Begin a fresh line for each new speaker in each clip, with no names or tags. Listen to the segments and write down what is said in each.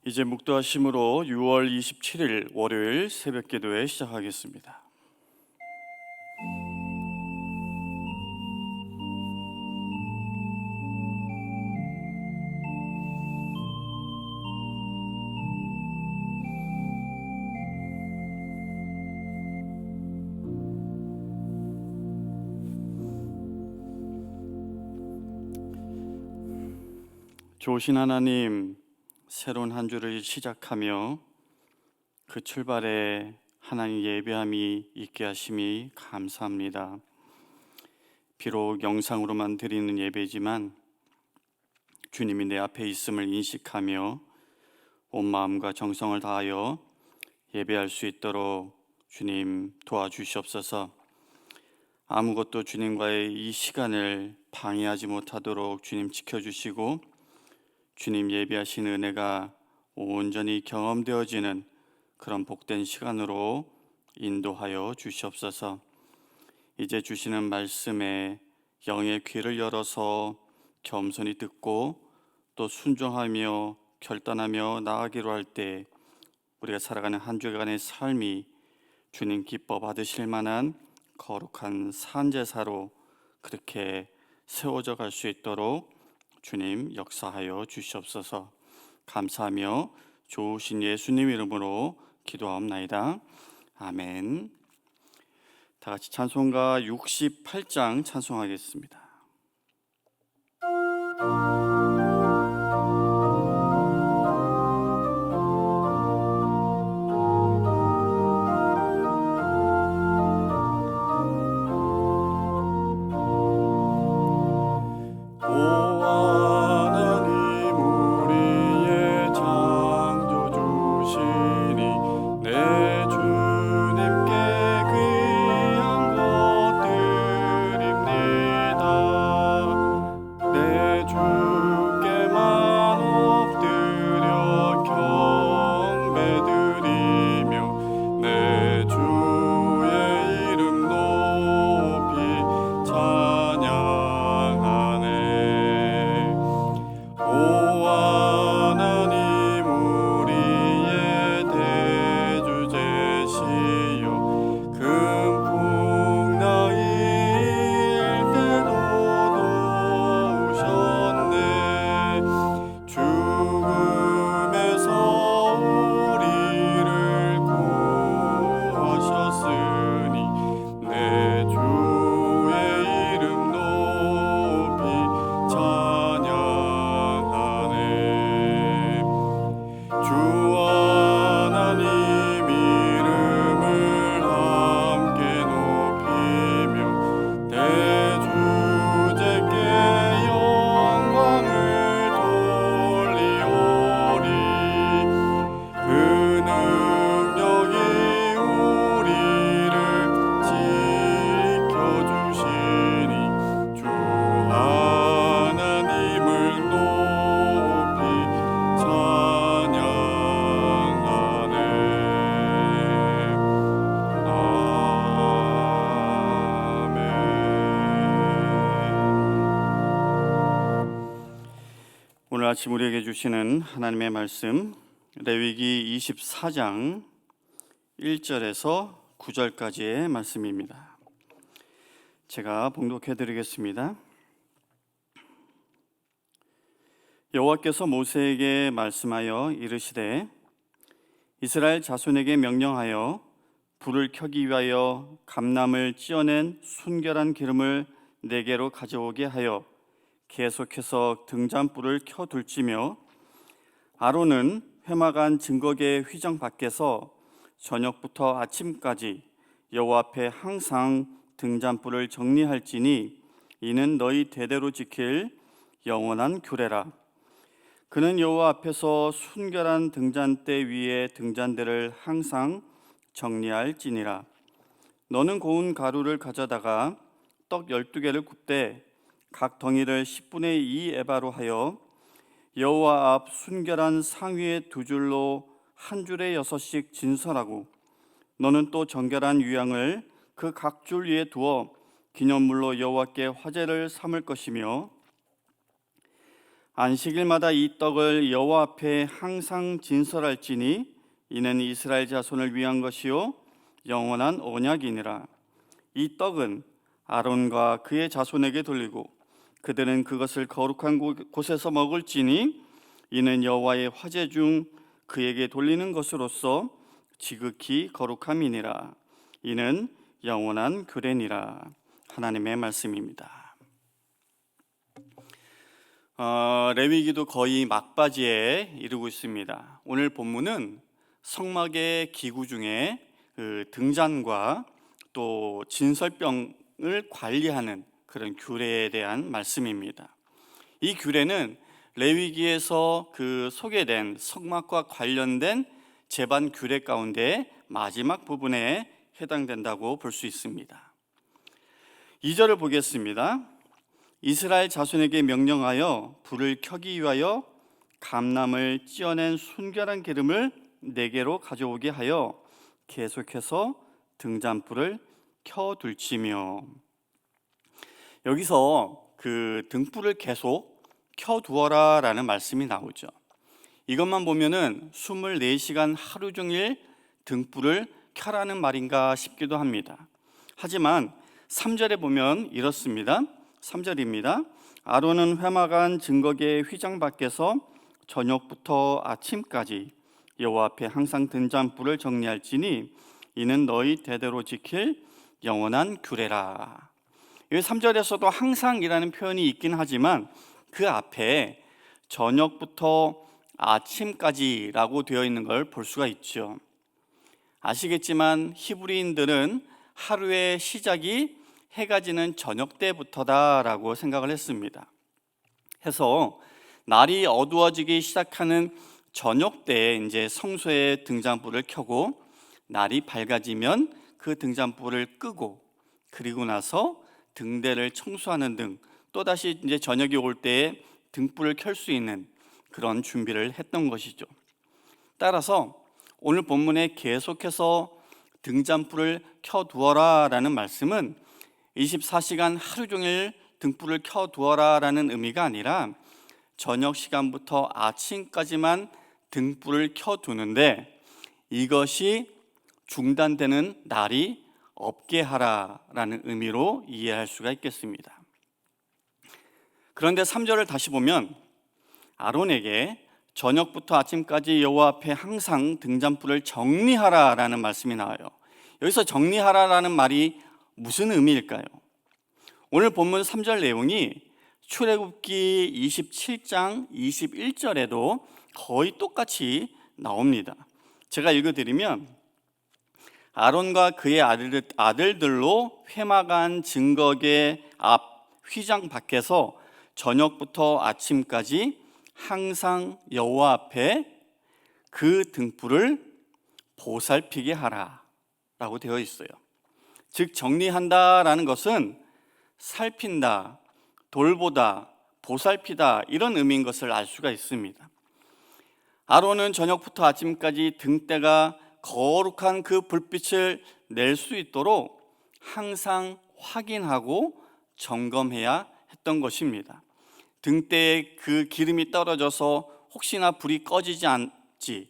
이제 묵도하심으로 6월 27일 월요일 새벽 기도회 시작하겠습니다. 좋으신 하나님, 새로운 한 주를 시작하며 그 출발에 하나님 예배함이 있게 하심이 감사합니다. 비록 영상으로만 드리는 예배지만 주님이 내 앞에 있음을 인식하며 온 마음과 정성을 다하여 예배할 수 있도록 주님 도와주시옵소서. 아무것도 주님과의 이 시간을 방해하지 못하도록 주님 지켜주시고 주님 예배하신 은혜가 온전히 경험되어지는 그런 복된 시간으로 인도하여 주시옵소서. 이제 주시는 말씀에 영의 귀를 열어서 겸손히 듣고 또 순종하며 결단하며 나아가기로 할 때 우리가 살아가는 한 주간의 삶이 주님 기뻐 받으실 만한 거룩한 산제사로 그렇게 세워져 갈 수 있도록 주님 역사하여 주시옵소서. 감사하며 좋으신 예수님 이름으로 기도하옵나이다. 아멘. 다 같이 찬송가 68장 찬송하겠습니다. 오늘 아침 우리에게 주시는 하나님의 말씀 레위기 24장 1절에서 9절까지의 말씀입니다. 제가 봉독해 드리겠습니다. 여호와께서 모세에게 말씀하여 이르시되 이스라엘 자손에게 명령하여 불을 켜기 위하여 감람을 찧어낸 순결한 기름을 내게로 가져오게 하여 계속해서 등잔불을 켜둘지며 아론은 회막안 증거계 휘정 밖에서 저녁부터 아침까지 여호와 앞에 항상 등잔불을 정리할지니 이는 너희 대대로 지킬 영원한 규례라. 그는 여호와 앞에서 순결한 등잔대 위에 등잔대를 항상 정리할지니라. 너는 고운 가루를 가져다가 떡 12개를 굽되 각 덩이를 10분의 2 에바로 하여 여호와 앞 순결한 상위에 두 줄로 한 줄에 6씩 진설하고 너는 또 정결한 유향을 그 각 줄 위에 두어 기념물로 여호와께 화제를 삼을 것이며 안식일마다 이 떡을 여호와 앞에 항상 진설할지니 이는 이스라엘 자손을 위한 것이요 영원한 언약이니라. 이 떡은 아론과 그의 자손에게 돌리고 그들은 그것을 거룩한 곳에서 먹을지니 이는 여호와의 화제 중 그에게 돌리는 것으로서 지극히 거룩함이니라. 이는 영원한 규례니라. 하나님의 말씀입니다. 레위기도 거의 막바지에 이르고 있습니다. 오늘 본문은 성막의 기구 중에 그 등잔과 또 진설병을 관리하는 그런 규례에 대한 말씀입니다. 이 규례는 레위기에서 그 소개된 성막과 관련된 제반 규례 가운데 마지막 부분에 해당된다고 볼 수 있습니다. 2절을 보겠습니다. 이스라엘 자손에게 명령하여 불을 켜기 위하여 감람을 찌어낸 순결한 기름을 네개로 가져오게 하여 계속해서 등잔불을 켜둘지며. 여기서 그 등불을 계속 켜두어라 라는 말씀이 나오죠. 이것만 보면은 24시간 하루 종일 등불을 켜라는 말인가 싶기도 합니다. 하지만 3절에 보면 이렇습니다. 3절입니다. 아론은 회막안 증거궤 휘장 밖에서 저녁부터 아침까지 여호와 앞에 항상 등잔불을 정리할지니 이는 너희 대대로 지킬 영원한 규례라. 이 3절에서도 항상이라는 표현이 있긴 하지만 그 앞에 저녁부터 아침까지라고 되어 있는 걸 볼 수가 있죠. 아시겠지만 히브리인들은 하루의 시작이 해가 지는 저녁 때부터다라고 생각을 했습니다. 해서 날이 어두워지기 시작하는 저녁 때에 이제 성소에 등잔불을 켜고 날이 밝아지면 그 등잔불을 끄고 그리고 나서 등대를 청소하는 등 또다시 이제 저녁이 올 때에 등불을 켤 수 있는 그런 준비를 했던 것이죠. 따라서 오늘 본문에 계속해서 등잔불을 켜두어라 라는 말씀은 24시간 하루 종일 등불을 켜두어라 라는 의미가 아니라 저녁 시간부터 아침까지만 등불을 켜두는데 이것이 중단되는 날이 없게 하라 라는 의미로 이해할 수가 있겠습니다. 그런데 3절을 다시 보면 아론에게 저녁부터 아침까지 여호와 앞에 항상 등잔불을 정리하라 라는 말씀이 나와요. 여기서 정리하라 라는 말이 무슨 의미일까요? 오늘 본문 3절 내용이 출애굽기 27장 21절에도 거의 똑같이 나옵니다. 제가 읽어드리면 아론과 그의 아들들로 회막안 증거궤 앞 휘장 밖에서 저녁부터 아침까지 항상 여호와 앞에 그 등불을 보살피게 하라 라고 되어 있어요. 즉 정리한다라는 것은 살핀다, 돌보다, 보살피다 이런 의미인 것을 알 수가 있습니다. 아론은 저녁부터 아침까지 등대가 거룩한 그 불빛을 낼 수 있도록 항상 확인하고 점검해야 했던 것입니다. 등대에 그 기름이 떨어져서 혹시나 불이 꺼지지 않지,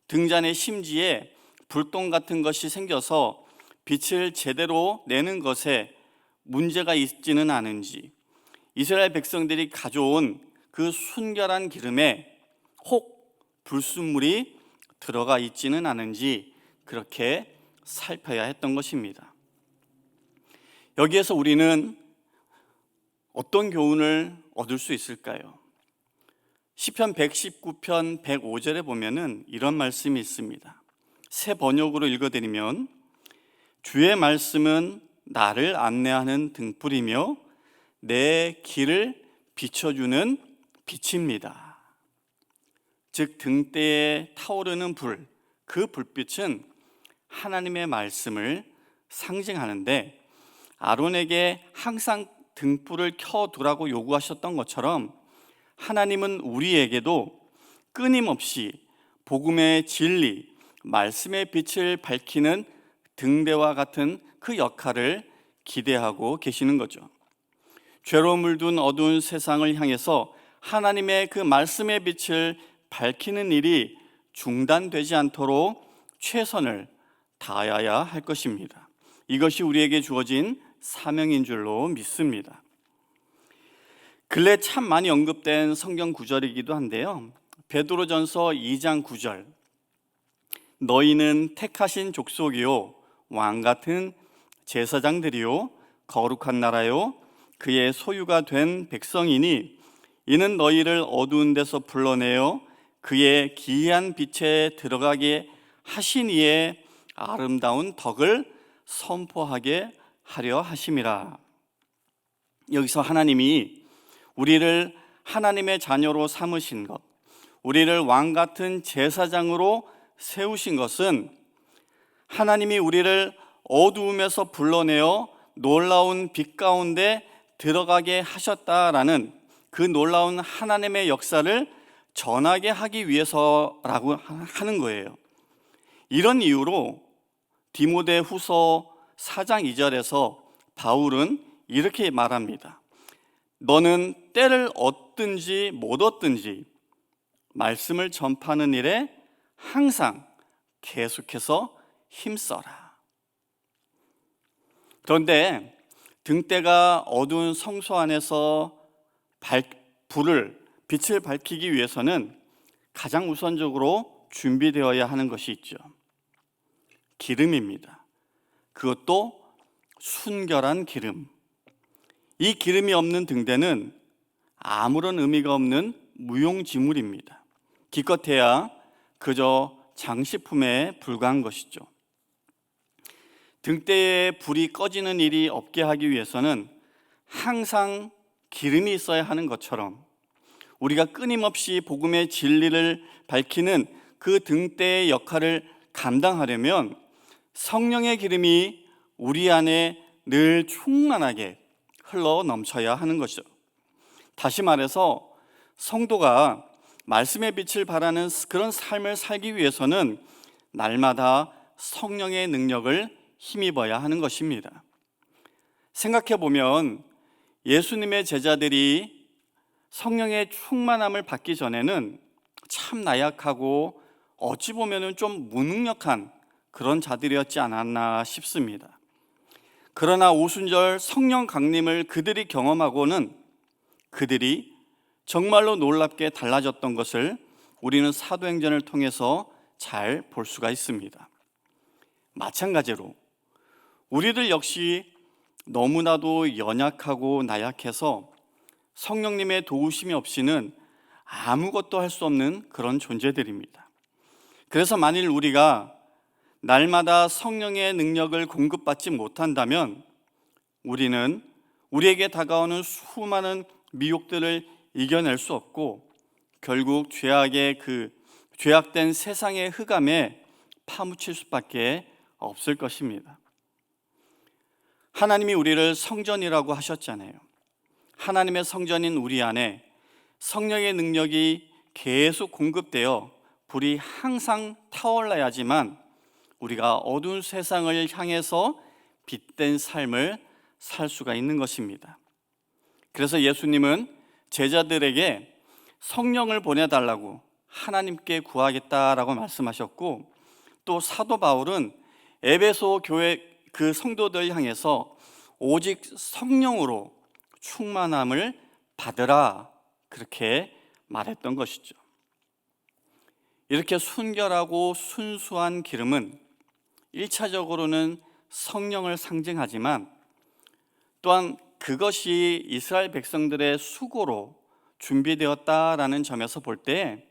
등잔의 심지에 불똥 같은 것이 생겨서 빛을 제대로 내는 것에 문제가 있지는 않은지, 이스라엘 백성들이 가져온 그 순결한 기름에 혹 불순물이 들어가 있지는 않은지 그렇게 살펴야 했던 것입니다. 여기에서 우리는 어떤 교훈을 얻을 수 있을까요? 시편 119편 105절에 보면은 이런 말씀이 있습니다. 새 번역으로 읽어드리면 주의 말씀은 나를 안내하는 등불이며 내 길을 비춰주는 빛입니다. 즉 등대에 타오르는 불, 그 불빛은 하나님의 말씀을 상징하는데 아론에게 항상 등불을 켜두라고 요구하셨던 것처럼 하나님은 우리에게도 끊임없이 복음의 진리, 말씀의 빛을 밝히는 등대와 같은 그 역할을 기대하고 계시는 거죠. 죄로 물든 어두운 세상을 향해서 하나님의 그 말씀의 빛을 밝히는 일이 중단되지 않도록 최선을 다하여야 할 것입니다. 이것이 우리에게 주어진 사명인 줄로 믿습니다. 근래 참 많이 언급된 성경 구절이기도 한데요. 베드로전서 2장 9절, 너희는 택하신 족속이요 왕 같은 제사장들이요 거룩한 나라요 그의 소유가 된 백성이니 이는 너희를 어두운 데서 불러내어 그의 기이한 빛에 들어가게 하신 이의 아름다운 덕을 선포하게 하려 하심이라. 여기서 하나님이 우리를 하나님의 자녀로 삼으신 것, 우리를 왕 같은 제사장으로 세우신 것은 하나님이 우리를 어두움에서 불러내어 놀라운 빛 가운데 들어가게 하셨다라는 그 놀라운 하나님의 역사를 전하게 하기 위해서라고 하는 거예요. 이런 이유로 디모데 후서 4장 2절에서 바울은 이렇게 말합니다. 너는 때를 얻든지 못 얻든지 말씀을 전파하는 일에 항상 계속해서 힘써라. 그런데 등대가 어두운 성소 안에서 빛을 밝히기 위해서는 가장 우선적으로 준비되어야 하는 것이 있죠. 기름입니다. 그것도 순결한 기름. 이 기름이 없는 등대는 아무런 의미가 없는 무용지물입니다. 기껏해야 그저 장식품에 불과한 것이죠. 등대에 불이 꺼지는 일이 없게 하기 위해서는 항상 기름이 있어야 하는 것처럼 우리가 끊임없이 복음의 진리를 밝히는 그 등대의 역할을 감당하려면 성령의 기름이 우리 안에 늘 충만하게 흘러 넘쳐야 하는 것이죠. 다시 말해서 성도가 말씀의 빛을 발하는 그런 삶을 살기 위해서는 날마다 성령의 능력을 힘입어야 하는 것입니다. 생각해 보면 예수님의 제자들이 성령의 충만함을 받기 전에는 참 나약하고 어찌 보면 좀 무능력한 그런 자들이었지 않았나 싶습니다. 그러나 오순절 성령 강림을 그들이 경험하고는 그들이 정말로 놀랍게 달라졌던 것을 우리는 사도행전을 통해서 잘 볼 수가 있습니다. 마찬가지로 우리들 역시 너무나도 연약하고 나약해서 성령님의 도우심이 없이는 아무것도 할 수 없는 그런 존재들입니다. 그래서 만일 우리가 날마다 성령의 능력을 공급받지 못한다면 우리는 우리에게 다가오는 수많은 미혹들을 이겨낼 수 없고 결국 죄악된 세상의 흑암에 파묻힐 수밖에 없을 것입니다. 하나님이 우리를 성전이라고 하셨잖아요. 하나님의 성전인 우리 안에 성령의 능력이 계속 공급되어 불이 항상 타올라야지만 우리가 어두운 세상을 향해서 빛된 삶을 살 수가 있는 것입니다. 그래서 예수님은 제자들에게 성령을 보내달라고 하나님께 구하겠다라고 말씀하셨고, 또 사도 바울은 에베소 교회 그 성도들 향해서 오직 성령으로 충만함을 받으라 그렇게 말했던 것이죠. 이렇게 순결하고 순수한 기름은 1차적으로는 성령을 상징하지만 또한 그것이 이스라엘 백성들의 수고로 준비되었다라는 점에서 볼 때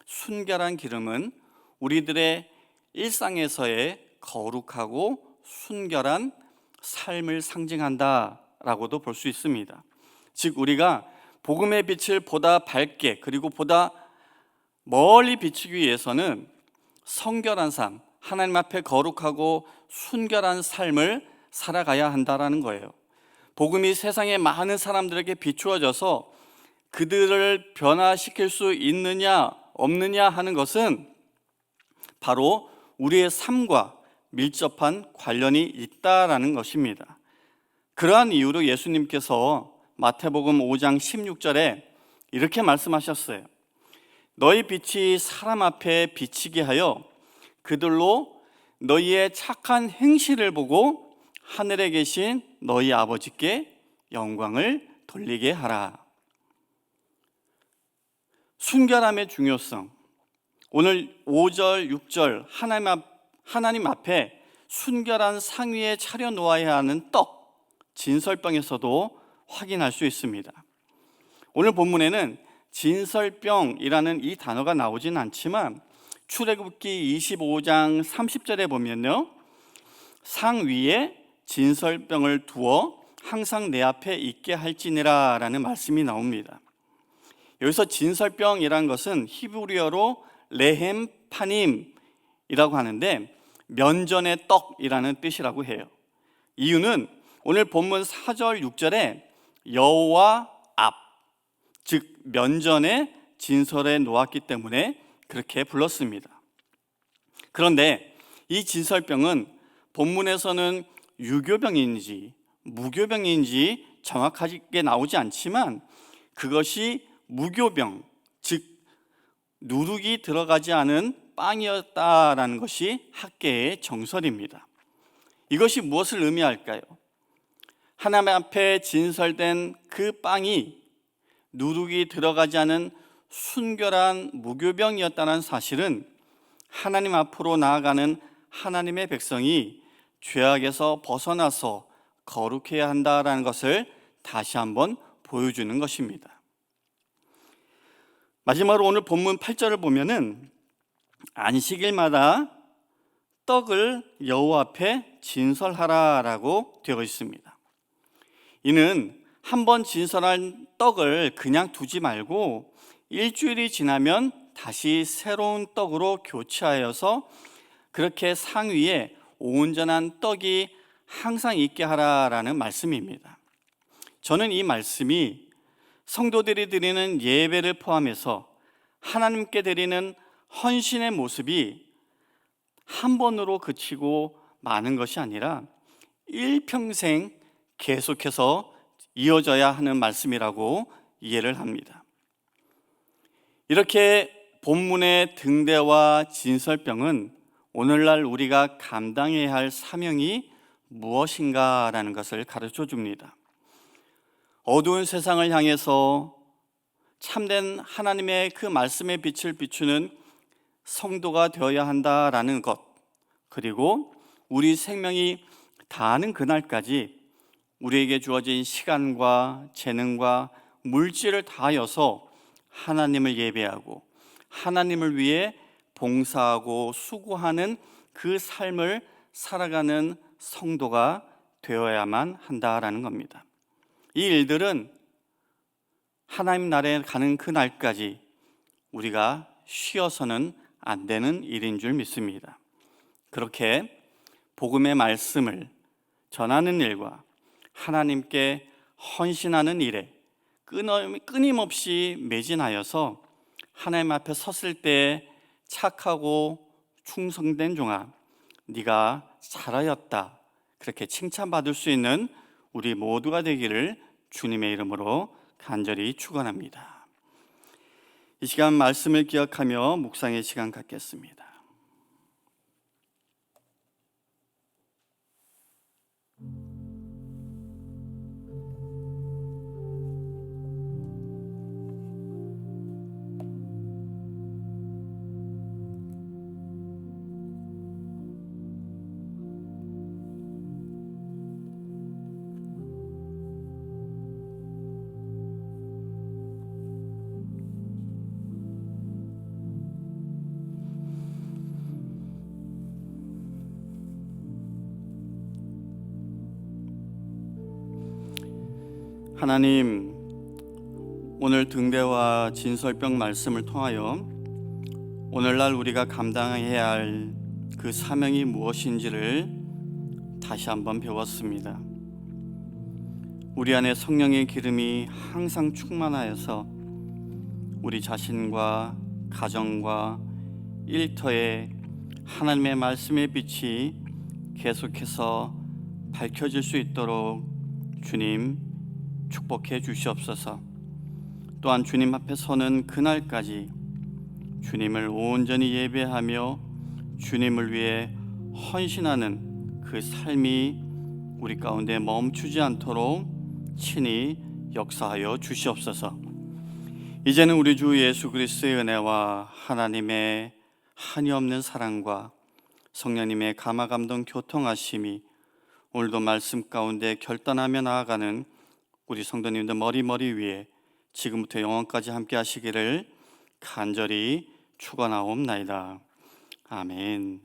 순결한 기름은 우리들의 일상에서의 거룩하고 순결한 삶을 상징한다라고도 볼 수 있습니다. 즉 우리가 복음의 빛을 보다 밝게 그리고 보다 멀리 비추기 위해서는 성결한 삶, 하나님 앞에 거룩하고 순결한 삶을 살아가야 한다라는 거예요. 복음이 세상의 많은 사람들에게 비추어져서 그들을 변화시킬 수 있느냐 없느냐 하는 것은 바로 우리의 삶과 밀접한 관련이 있다라는 것입니다. 그러한 이유로 예수님께서 마태복음 5장 16절에 이렇게 말씀하셨어요. 너희 빛이 사람 앞에 비치게 하여 그들로 너희의 착한 행실을 보고 하늘에 계신 너희 아버지께 영광을 돌리게 하라. 순결함의 중요성. 오늘 5절, 6절 하나님 앞에 순결한 상위에 차려 놓아야 하는 떡, 진설병에서도 확인할 수 있습니다. 오늘 본문에는 진설병이라는 이 단어가 나오진 않지만 출애굽기 25장 30절에 보면요, 상 위에 진설병을 두어 항상 내 앞에 있게 할지니라 라는 말씀이 나옵니다. 여기서 진설병이라는 것은 히브리어로 레헴 파님이라고 하는데 면전의 떡이라는 뜻이라고 해요. 이유는 오늘 본문 4절 6절에 여호와 앞, 즉 면전에 진설해 놓았기 때문에 그렇게 불렀습니다. 그런데 이 진설병은 본문에서는 유교병인지 무교병인지 정확하게 나오지 않지만 그것이 무교병, 즉 누룩이 들어가지 않은 빵이었다라는 것이 학계의 정설입니다. 이것이 무엇을 의미할까요? 하나님 앞에 진설된 그 빵이 누룩이 들어가지 않은 순결한 무교병이었다는 사실은 하나님 앞으로 나아가는 하나님의 백성이 죄악에서 벗어나서 거룩해야 한다라는 것을 다시 한번 보여주는 것입니다. 마지막으로 오늘 본문 8절을 보면은 안식일마다 떡을 여호와 앞에 진설하라라고 되어 있습니다. 이는 한번 진설한 떡을 그냥 두지 말고 일주일이 지나면 다시 새로운 떡으로 교체하여서 그렇게 상 위에 온전한 떡이 항상 있게 하라라는 말씀입니다. 저는 이 말씀이 성도들이 드리는 예배를 포함해서 하나님께 드리는 헌신의 모습이 한 번으로 그치고 마는 것이 아니라 일평생 계속해서 이어져야 하는 말씀이라고 이해를 합니다. 이렇게 본문의 등대와 진설병은 오늘날 우리가 감당해야 할 사명이 무엇인가라는 것을 가르쳐 줍니다. 어두운 세상을 향해서 참된 하나님의 그 말씀의 빛을 비추는 성도가 되어야 한다라는 것, 그리고 우리 생명이 다하는 그날까지 우리에게 주어진 시간과 재능과 물질을 다하여서 하나님을 예배하고 하나님을 위해 봉사하고 수고하는 그 삶을 살아가는 성도가 되어야만 한다라는 겁니다. 이 일들은 하나님 나라에 가는 그 날까지 우리가 쉬어서는 안 되는 일인 줄 믿습니다. 그렇게 복음의 말씀을 전하는 일과 하나님께 헌신하는 일에 끊임없이 매진하여서 하나님 앞에 섰을 때 착하고 충성된 종아, 네가 잘하였다, 그렇게 칭찬받을 수 있는 우리 모두가 되기를 주님의 이름으로 간절히 축원합니다. 이 시간 말씀을 기억하며 묵상의 시간 갖겠습니다. 하나님, 오늘 등대와 진설병 말씀을 통하여 오늘날 우리가 감당해야 할 그 사명이 무엇인지를 다시 한번 배웠습니다. 우리 안에 성령의 기름이 항상 충만하여서 우리 자신과 가정과 일터에 하나님의 말씀의 빛이 계속해서 밝혀질 수 있도록 주님 축복해 주시옵소서. 또한 주님 앞에 서는 그날까지 주님을 온전히 예배하며 주님을 위해 헌신하는 그 삶이 우리 가운데 멈추지 않도록 친히 역사하여 주시옵소서. 이제는 우리 주 예수 그리스도의 은혜와 하나님의 한이없는 사랑과 성령님의 감화감동 교통하심이 오늘도 말씀 가운데 결단하며 나아가는 우리 성도님들 머리 위에 지금부터 영원까지 함께 하시기를 간절히 축원하옵나이다. 아멘.